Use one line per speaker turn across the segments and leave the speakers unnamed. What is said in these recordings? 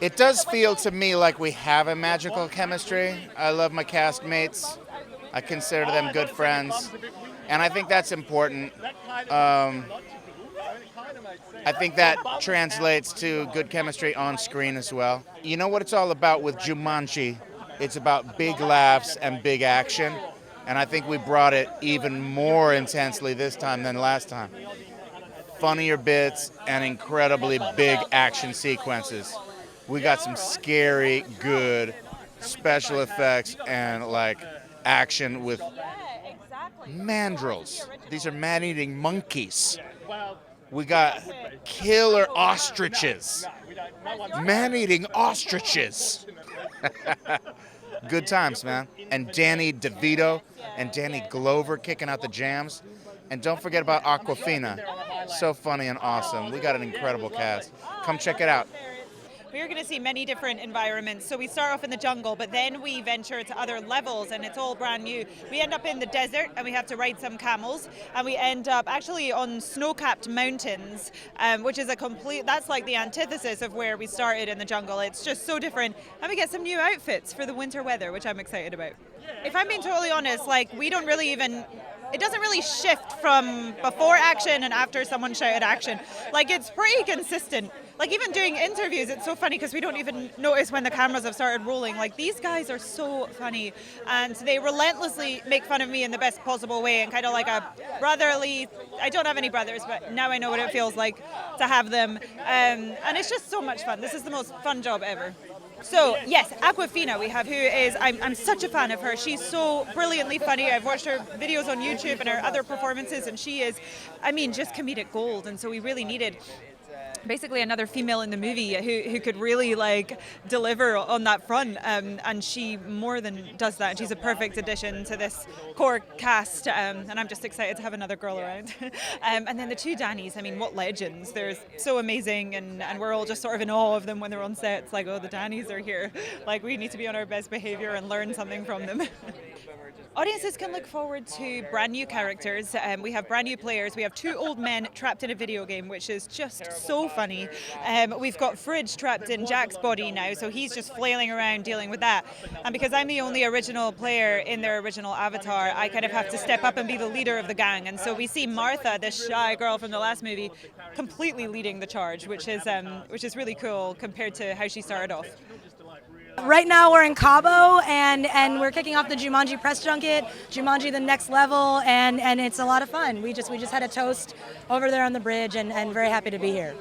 It does feel to me like we have a magical chemistry. I love my castmates. I consider them good friends. And I think that's important. Um, I think that translates to good chemistry on screen as well. You know what it's all about with Jumanji? It's about big laughs and big action. And I think we brought it even more intensely this time than last time. Funnier bits and incredibly big action sequences. We got some scary, good special effects and like action with mandrills. These are man-eating monkeys. We got killer ostriches. Man-eating ostriches. Good times, man. And Danny DeVito and Danny Glover kicking out the jams. And don't forget about Awkwafina. So funny and awesome. We got an incredible cast. Come check it out.
We're going to see many different environments. So we start off in the jungle, but then we venture to other levels, and it's all brand new. We end up in the desert, and we have to ride some camels, and we end up actually on snow-capped mountains, which is that's like the antithesis of where we started in the jungle. It's just so different, and we get some new outfits for the winter weather, which I'm excited about. If I'm being totally honest, like, we don't really even... It doesn't really shift from before action and after someone shouted action. Like, it's pretty consistent. Like, even doing interviews, it's so funny because we don't even notice when the cameras have started rolling. Like, these guys are so funny, and they relentlessly make fun of me in the best possible way, and kind of like a brotherly... I don't have any brothers, but now I know what it feels like to have them. And it's just so much fun. This is the most fun job ever. So, yes, Awkwafina we have, who is, I'm such a fan of her. She's so brilliantly funny. I've watched her videos on YouTube and her other performances, and she is, just comedic gold. And so we really needed basically another female in the movie who could really like deliver on that front, and she more than does that, and she's a perfect addition to this core cast, and I'm just excited to have another girl around. And then the two Dannys, what legends. They're so amazing, and we're all just sort of in awe of them when they're on set. It's like, oh, the Dannys are here, like we need to be on our best behavior and learn something from them. Audiences can look forward to brand new characters. We have brand new players. We have two old men trapped in a video game, which is just so funny. We've got Fridge trapped in Jack's body now, so he's just flailing around dealing with that. And because I'm the only original player in their original avatar, I kind of have to step up and be the leader of the gang. And so we see Martha, this shy girl from the last movie, completely leading the charge, which is really cool compared to how she started off.
Right now we're in Cabo, and we're kicking off the Jumanji press junket, Jumanji the next level, and it's a lot of fun. We just had a toast over there on the bridge, and very happy to be here.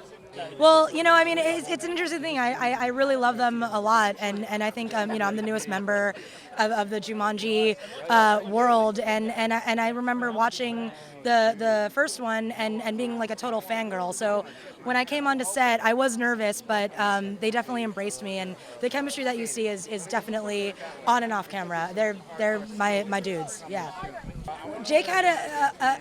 Well, it's an interesting thing. I really love them a lot, and I think I'm the newest member of the Jumanji world, and I remember watching the first one and being like a total fangirl. So when I came onto set, I was nervous, but they definitely embraced me, and the chemistry that you see is definitely on and off camera. They're my dudes. Yeah. Jake had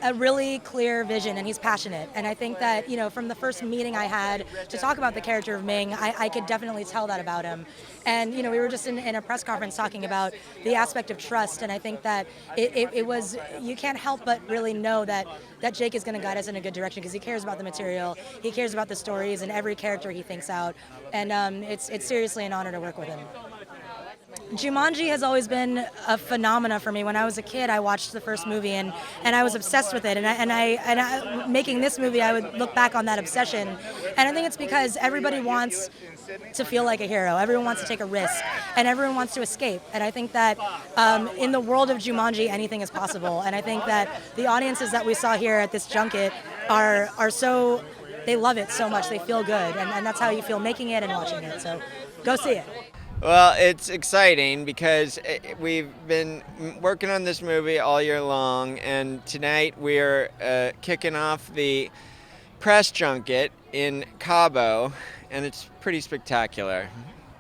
a really clear vision, and he's passionate. And I think that, from the first meeting I had to talk about the character of Ming, I could definitely tell that about him. And, we were just in a press conference talking about the aspect of trust. And I think that it was, you can't help but really know that Jake is going to guide us in a good direction because he cares about the material, he cares about the stories and every character he thinks out. And it's seriously an honor to work with him. Jumanji has always been a phenomena for me. When I was a kid, I watched the first movie and I was obsessed with it. And I making this movie, I would look back on that obsession. And I think it's because everybody wants to feel like a hero. Everyone wants to take a risk, and everyone wants to escape. And I think that in the world of Jumanji, anything is possible. And I think that the audiences that we saw here at this junket are so, they love it so much. They feel good, and that's how you feel making it and watching it. So go see it.
Well, it's exciting because we've been working on this movie all year long, and tonight we're kicking off the press junket in Cabo, and it's pretty spectacular.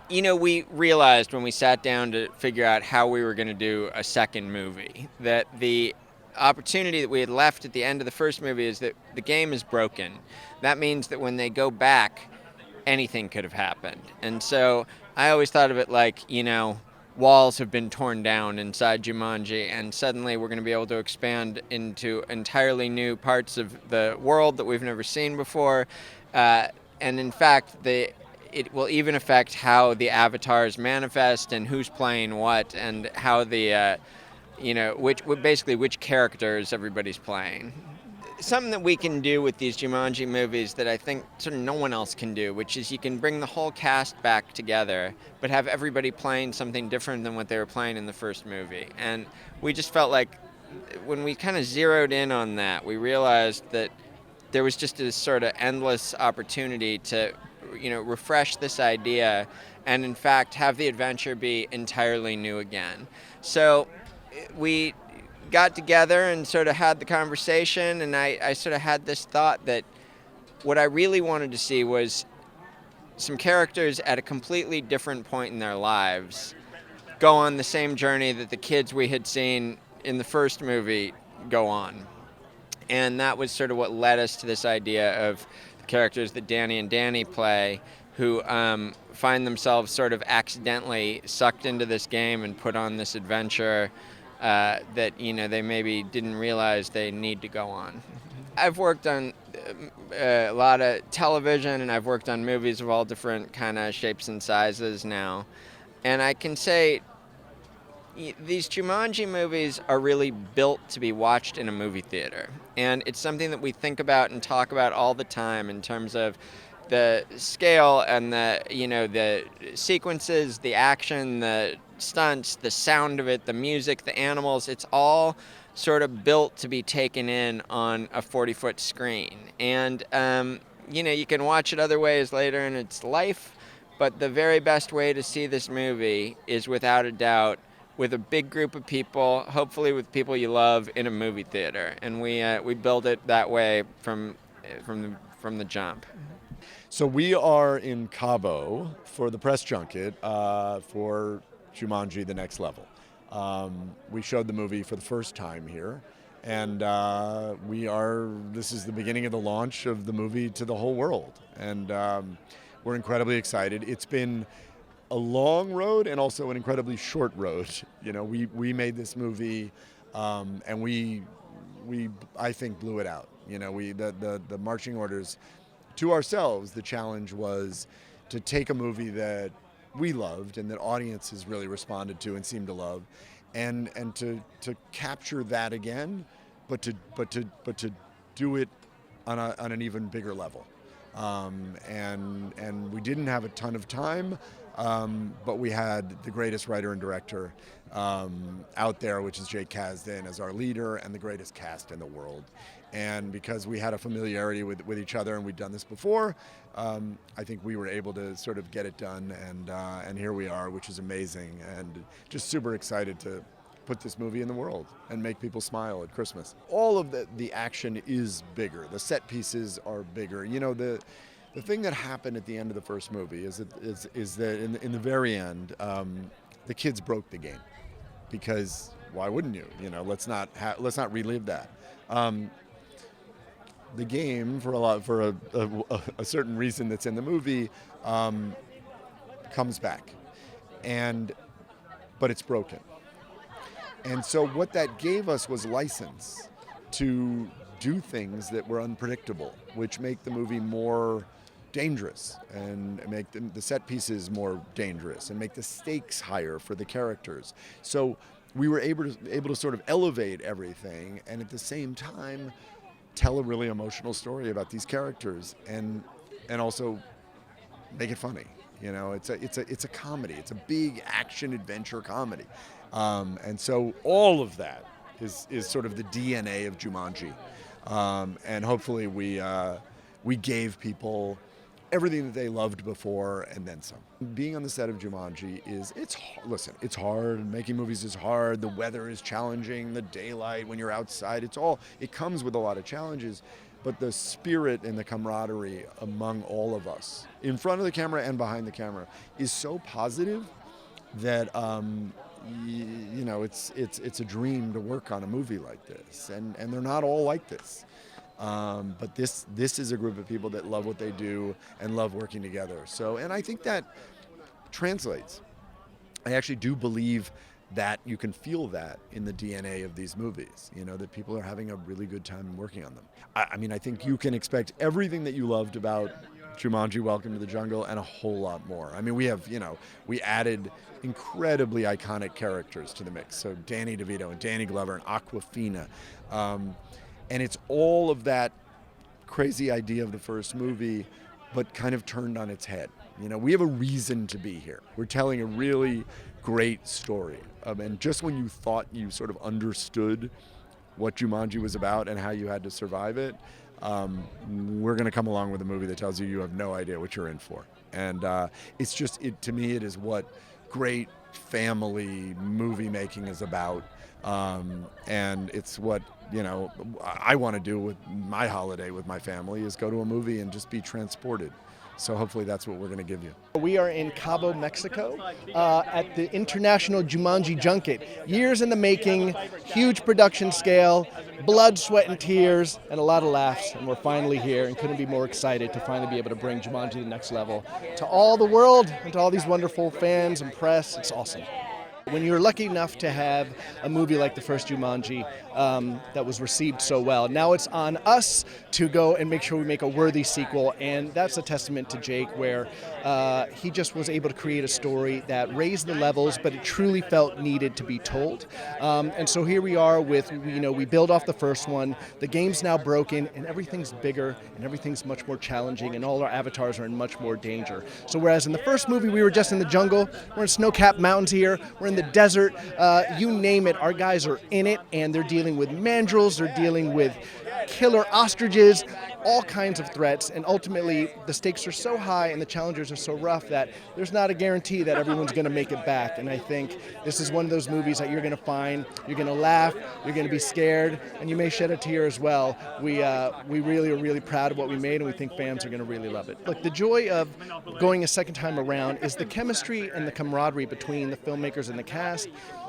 We realized when we sat down to figure out how we were going to do a second movie that the opportunity that we had left at the end of the first movie is that the game is broken. That means that when they go back, anything could have happened. And so I always thought of it like, walls have been torn down inside Jumanji, and suddenly we're going to be able to expand into entirely new parts of the world that we've never seen before. And in fact, it will even affect how the avatars manifest and who's playing what, and how the which characters everybody's playing. Something that we can do with these Jumanji movies that I think sort of no one else can do, which is you can bring the whole cast back together, but have everybody playing something different than what they were playing in the first movie. And we just felt like when we kind of zeroed in on that, we realized that there was just this sort of endless opportunity to, refresh this idea and in fact have the adventure be entirely new again. So we got together and sort of had the conversation, and I sort of had this thought that what I really wanted to see was some characters at a completely different point in their lives go on the same journey that the kids we had seen in the first movie go on. And that was sort of what led us to this idea of the characters that Danny and Danny play, who find themselves sort of accidentally sucked into this game and put on this adventure that they maybe didn't realize they need to go on. I've worked on a lot of television, and I've worked on movies of all different kind of shapes and sizes now. And I can say these Jumanji movies are really built to be watched in a movie theater. And it's something that we think about and talk about all the time in terms of the scale and the sequences, the action, the stunts, the sound of it, the music, the animals. It's all sort of built to be taken in on a 40-foot screen. And, you can watch it other ways later in its life, but the very best way to see this movie is without a doubt with a big group of people, hopefully with people you love, in a movie theater. And we build it that way from the jump.
So we are in Cabo for the press junket for Jumanji: The Next Level. We showed the movie for the first time here, and this is the beginning of the launch of the movie to the whole world. And we're incredibly excited. It's been a long road and also an incredibly short road. We made this movie and we I think blew it out. The marching orders to ourselves, the challenge was to take a movie that we loved and that audiences really responded to and seemed to love, and to capture that again, but to do it on an even bigger level. And we didn't have a ton of time, but we had the greatest writer and director out there, which is Jake Kasdan, as our leader, and the greatest cast in the world. And because we had a familiarity with each other and we'd done this before, I think we were able to sort of get it done, and here we are, which is amazing, and just super excited to put this movie in the world and make people smile at Christmas. All of the action is bigger. The set pieces are bigger. The thing that happened at the end of the first movie is that in the very end, the kids broke the game, because why wouldn't you? Let's not relive that. The game, for a certain reason that's in the movie, comes back, but it's broken. And so what that gave us was license to do things that were unpredictable, which make the movie more dangerous and make the set pieces more dangerous and make the stakes higher for the characters. So we were able to sort of elevate everything, and at the same time tell a really emotional story about these characters, and also make it funny. It's a comedy. It's a big action adventure comedy. And so all of that is sort of the DNA of Jumanji. And hopefully we gave people everything that they loved before and then some. Being on the set of Jumanji it's hard. Making movies is hard. The weather is challenging. The daylight, when you're outside, it comes with a lot of challenges. But the spirit and the camaraderie among all of us, in front of the camera and behind the camera, is so positive that it's a dream to work on a movie like this. And they're not all like this. But this is a group of people that love what they do and love working together. And I think that translates. I actually do believe that you can feel that in the DNA of these movies, that people are having a really good time working on them. I think you can expect everything that you loved about Jumanji: Welcome to the Jungle, and a whole lot more. I mean, we have, we added incredibly iconic characters to the mix. So Danny DeVito and Danny Glover and Awkwafina. And it's all of that crazy idea of the first movie, but kind of turned on its head. We have a reason to be here. We're telling a really great story. And just when you thought you sort of understood what Jumanji was about and how you had to survive it, we're going to come along with a movie that tells you you have no idea what you're in for. And it's just, to me, it is what great family movie making is about. And it's what, I want to do with my holiday with my family, is go to a movie and just be transported. So hopefully that's what we're going to give you.
We are in Cabo, Mexico, at the International Jumanji Junket. Years in the making, huge production scale, blood, sweat, and tears, and a lot of laughs. And we're finally here and couldn't be more excited to finally be able to bring Jumanji to the next level to all the world and to all these wonderful fans and press. It's awesome. When you're lucky enough to have a movie like the first Jumanji that was received so well, now it's on us to go and make sure we make a worthy sequel, and that's a testament to Jake, where he just was able to create a story that raised the levels, but it truly felt needed to be told. And so here we are with, we build off the first one, the game's now broken, and everything's bigger, and everything's much more challenging, and all our avatars are in much more danger. So whereas in the first movie we were just in the jungle, we're in snow-capped mountains here, we're in the desert, you name it, our guys are in it, and they're dealing with mandrills, they're dealing with killer ostriches, all kinds of threats, and ultimately the stakes are so high and the challenges are so rough that there's not a guarantee that everyone's going to make it back. And I think this is one of those movies that you're going to find, you're going to laugh, you're going to be scared, and you may shed a tear as well. We really are really proud of what we made, and we think fans are going to really love it. Look, the joy of going a second time around is the chemistry and the camaraderie between the filmmakers and the cast.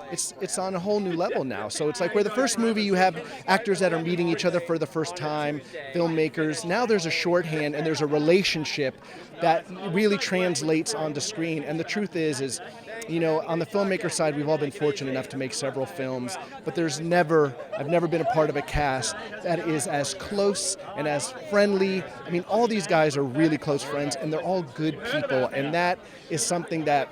It's on a whole new level now. So it's like where the first movie you have actors that are meeting each other for the first time, filmmakers. Now there's a shorthand and there's a relationship that really translates onto screen. And the truth is, on the filmmaker side, we've all been fortunate enough to make several films, but I've never been a part of a cast that is as close and as friendly. I mean, all these guys are really close friends, and they're all good people, and that is something that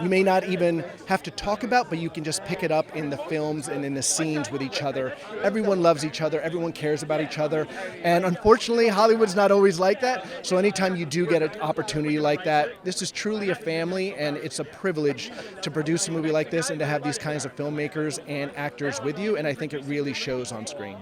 you may not even have to talk about, but you can just pick it up in the films and in the scenes with each other. Everyone loves each other. Everyone cares about each other. And unfortunately, Hollywood's not always like that. So anytime you do get an opportunity like that, this is truly a family, and it's a privilege to produce a movie like this and to have these kinds of filmmakers and actors with you. And I think it really shows on screen.